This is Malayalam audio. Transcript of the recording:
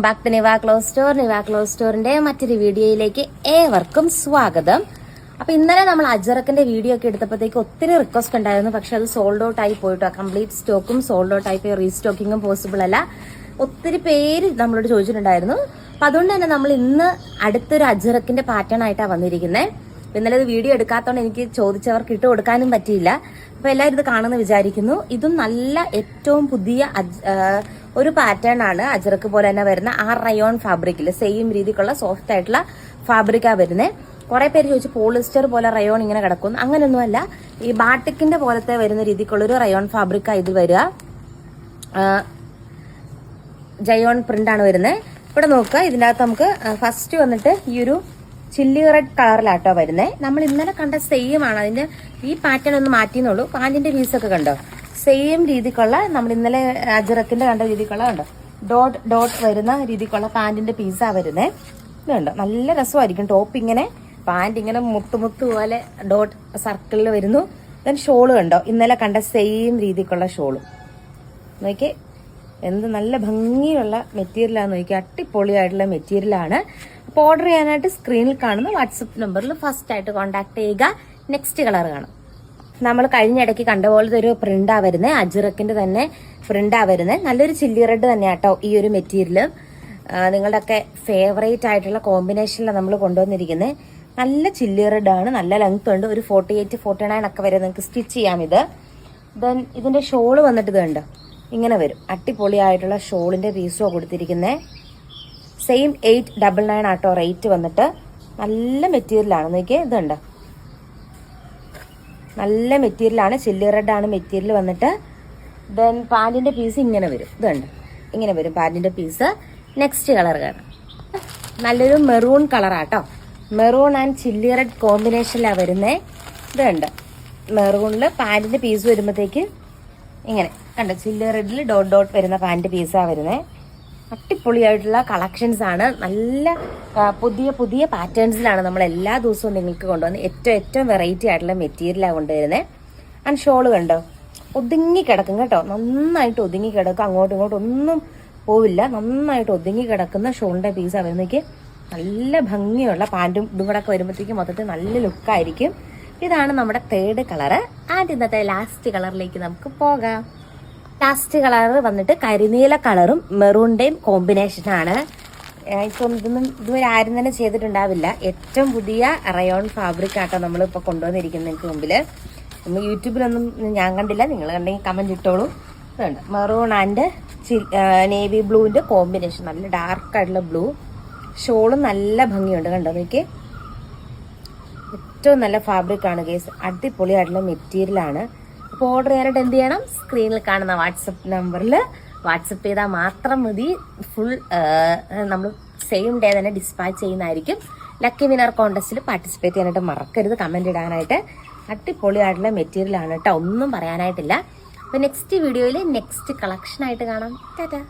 ബാക്ക് ടു നിവ ക്ലോത്ത് സ്റ്റോറിന്റെ മറ്റൊരു വീഡിയോയിലേക്ക് ഏവർക്കും സ്വാഗതം. അപ്പൊ ഇന്നലെ നമ്മൾ അജറക്കിന്റെ വീഡിയോ ഒക്കെ എടുത്തപ്പോഴത്തേക്ക് ഒത്തിരി റിക്വസ്റ്റ് ഉണ്ടായിരുന്നു. പക്ഷെ അത് സോൾഡ് ഔട്ട് ആയി പോയിട്ടോ. കംപ്ലീറ്റ് സ്റ്റോക്കും സോൾഡ് ഔട്ട് ആയി പോയി. റീസ്റ്റോക്കിങ്ങും പോസിബിൾ അല്ല. ഒത്തിരി പേര് നമ്മളോട് ചോദിച്ചിട്ടുണ്ടായിരുന്നു. അപ്പൊ അതുകൊണ്ട് തന്നെ നമ്മൾ ഇന്ന് അടുത്തൊരു അജറക്കിന്റെ പാറ്റേൺ ആയിട്ടാണ് വന്നിരിക്കുന്നത്. ഇന്നലെ ഇത് വീഡിയോ എടുക്കാത്തതുകൊണ്ട് എനിക്ക് ചോദിച്ചവർക്ക് ഇട്ട് കൊടുക്കാനും പറ്റിയില്ല. അപ്പൊ എല്ലാവരും ഇത് കാണുമെന്ന് വിചാരിക്കുന്നു. ഇതും നല്ല ഏറ്റവും പുതിയ ഒരു പാറ്റേൺ ആണ്. അജറക്ക് പോലെ തന്നെ വരുന്ന ആ റയോൺ ഫാബ്രിക്കിൽ സെയിം രീതിക്കുള്ള സോഫ്റ്റ് ആയിട്ടുള്ള ഫാബ്രിക്കാ വരുന്നത്. കുറെ പേര് ചോദിച്ചു പോളിസ്റ്റർ പോലെ റയോൺ ഇങ്ങനെ കിടക്കുന്നു. അങ്ങനെയൊന്നുമല്ല, ഈ ബാട്ടിക്കിന്റെ പോലത്തെ വരുന്ന രീതിക്കുള്ള ഒരു റയോൺ ഫാബ്രിക്കാ ഇത് വരിക. ജയോൺ പ്രിന്റ് ആണ് വരുന്നത്. ഇവിടെ നോക്കുക, ഇതിൻ്റെ അകത്ത് നമുക്ക് ഫസ്റ്റ് വന്നിട്ട് ഈ ഒരു ചില്ലി റെഡ് കളറിലാട്ടോ വരുന്നത്. നമ്മൾ ഇന്നലെ കണ്ട സെയിം ആണ്. അതിന്റെ ഈ പാറ്റേൺ ഒന്ന് മാറ്റിയെന്നുള്ളൂ. പാന്റിന്റെ പീസൊക്കെ കണ്ടോ, സെയിം രീതിക്കുള്ള നമ്മൾ ഇന്നലെ അജറക്കിന്റെ കണ്ട രീതിക്കുള്ള കണ്ടോ, ഡോട്ട് ഡോട്ട് വരുന്ന രീതിക്കുള്ള പാന്റിന്റെ പീസാ വരുന്നത്. ഇതുണ്ട്, നല്ല രസമായിരിക്കും. ടോപ്പ് ഇങ്ങനെ, പാന്റ് ഇങ്ങനെ മുത്ത് പോലെ ഡോട്ട് സർക്കിളിൽ വരുന്നു. ദെൻ ഷോള് കണ്ടോ, ഇന്നലെ കണ്ട സെയിം രീതിക്കുള്ള ഷോള് നോക്കി. എന്ത് നല്ല ഭംഗിയുള്ള മെറ്റീരിയലാന്ന് നോക്കി. അടിപൊളിയായിട്ടുള്ള മെറ്റീരിയലാണ്. അപ്പോൾ ഓർഡർ ചെയ്യാനായിട്ട് സ്ക്രീനിൽ കാണുന്ന വാട്സപ്പ് നമ്പറിൽ ഫസ്റ്റ് ആയിട്ട് കോൺടാക്ട് ചെയ്യുക. നെക്സ്റ്റ് കളർ കാണാം. നമ്മൾ കഴിഞ്ഞിടയ്ക്ക് കണ്ട പോലത്തെ ഒരു പ്രിന്റാ വരുന്നത്. അജറക്കിന്റെ തന്നെ പ്രിന്റാ വരുന്നത്. നല്ലൊരു ചില്ലി റെഡ് തന്നെയാട്ടോ ഈ ഒരു മെറ്റീരിയൽ. നിങ്ങളുടെയൊക്കെ ഫേവറേറ്റ് ആയിട്ടുള്ള കോമ്പിനേഷനിലാണ് നമ്മൾ കൊണ്ടുവന്നിരിക്കുന്നത്. നല്ല ചില്ലി റെഡ് ആണ്. നല്ല ലെങ്ത് ഉണ്ട്. ഒരു 48, 49 ഒക്കെ വരെ നിങ്ങൾക്ക് സ്റ്റിച്ച് ചെയ്യാം ഇത്. ദെൻ ഇതിന്റെ ഷോള് വന്നിട്ട് ഇതുണ്ട്, ഇങ്ങനെ വരും. അടിപൊളിയായിട്ടുള്ള ഷോളിന്റെ പീസോ കൊടുത്തിരിക്കുന്നത്. സെയിം 899 ആട്ടോ റേറ്റ് വന്നിട്ട്. നല്ല മെറ്റീരിയലാണ് നോക്കിയേ. ഇതുണ്ട്, നല്ല മെറ്റീരിയലാണ്. ചില്ലി റെഡ് ആണ് മെറ്റീരിയൽ വന്നിട്ട്. ദെൻ പാന്റിന്റെ പീസ് ഇങ്ങനെ വരും. ഇതുണ്ട്, ഇങ്ങനെ വരും പാന്റിന്റെ പീസ്. നെക്സ്റ്റ് കളർ കാണാം. നല്ലൊരു മെറൂൺ കളറാട്ടോ. മെറൂൺ ആൻഡ് ചില്ലി റെഡ് കോമ്പിനേഷനിലാണ് വരുന്നത്. ഇതുണ്ട്, മെറൂണില് പാന്റിന്റെ പീസ് വരുമ്പോഴത്തേക്ക് ഇങ്ങനെ കണ്ടോ, ചില്ലി റെഡിൽ ഡോട്ട് ഡോട്ട് വരുന്ന പാന്റ് പീസാണ് വരുന്നത്. അടിപൊളിയായിട്ടുള്ള കളക്ഷൻസ് ആണ്. നല്ല പുതിയ പുതിയ പാറ്റേൺസിലാണ് നമ്മൾ എല്ലാ ദിവസവും നിങ്ങൾക്ക് കൊണ്ടുവന്ന് ഏറ്റവും വെറൈറ്റി ആയിട്ടുള്ള മെറ്റീരിയലാണ് കൊണ്ടുവരുന്നത്. ആൻഡ് ഷോള് കണ്ടോ, ഒതുങ്ങി കിടക്കും കേട്ടോ. നന്നായിട്ട് ഒതുങ്ങി കിടക്കും. അങ്ങോട്ടും ഇങ്ങോട്ടും ഒന്നും പോവില്ല. നന്നായിട്ട് ഒതുങ്ങി കിടക്കുന്ന ഷോളിന്റെ പീസാണ് വരുന്നേക്ക്. നല്ല ഭംഗിയുള്ള പാൻറ്റും ഇതും കൂടെ ഒക്കെ വരുമ്പോഴത്തേക്കും മൊത്തത്തിൽ നല്ല ലുക്കായിരിക്കും. ഇതാണ് നമ്മുടെ തേർഡ് കളറ്. ആദ്യം ഇന്നത്തെ ലാസ്റ്റ് കളറിലേക്ക് നമുക്ക് പോകാം. ലാസ്റ്റ് കളർ വന്നിട്ട് കരിനീല കളറും മെറൂണിന്റെയും കോമ്പിനേഷനാണ്. ഇപ്പം ഇതുവരെ ആരും തന്നെ ചെയ്തിട്ടുണ്ടാവില്ല. ഏറ്റവും പുതിയ റയോൺ ഫാബ്രിക് ആട്ടോ നമ്മളിപ്പോൾ കൊണ്ടുവന്നിരിക്കുന്നത് നിങ്ങൾക്ക് മുമ്പിൽ. നമ്മൾ യൂട്യൂബിലൊന്നും ഞാൻ കണ്ടില്ല. നിങ്ങൾ കണ്ടെങ്കിൽ കമന്റ് ഇട്ടോളൂ. ഇതുണ്ട്, മെറൂൺ ആൻഡ് നേവി ബ്ലൂവിന്റെ കോമ്പിനേഷൻ. നല്ല ഡാർക്ക് ആയിട്ടുള്ള ബ്ലൂ. ഷോളും നല്ല ഭംഗിയുണ്ട് കണ്ടോ നോക്കി. ഏറ്റവും നല്ല ഫാബ്രിക് ആണ് ഗേസ്. അടിപൊളിയായിട്ടുള്ള മെറ്റീരിയലാണ്. അപ്പോൾ ഓർഡർ ചെയ്യാനായിട്ട് എന്ത് ചെയ്യണം? സ്ക്രീനിൽ കാണുന്ന വാട്സപ്പ് നമ്പറിൽ വാട്സപ്പ് ചെയ്താൽ മാത്രം മതി. ഫുൾ നമ്മൾ സെയിം ഡേ തന്നെ ഡിസ്പാച്ച് ചെയ്യുന്നതായിരിക്കും. ലക്കി വിനർ കോൺടെസ്റ്റിൽ പാർട്ടിസിപ്പേറ്റ് ചെയ്യാനായിട്ട് മറക്കരുത്. കമന്റ് ഇടാനായിട്ട്. അടിപൊളിയായിട്ടുള്ള മെറ്റീരിയലാണ് കേട്ടോ. ഒന്നും പറയാനായിട്ടില്ല. അപ്പോൾ നെക്സ്റ്റ് വീഡിയോയിൽ നെക്സ്റ്റ് കളക്ഷൻ ആയിട്ട് കാണാം. ടാറ്റാ.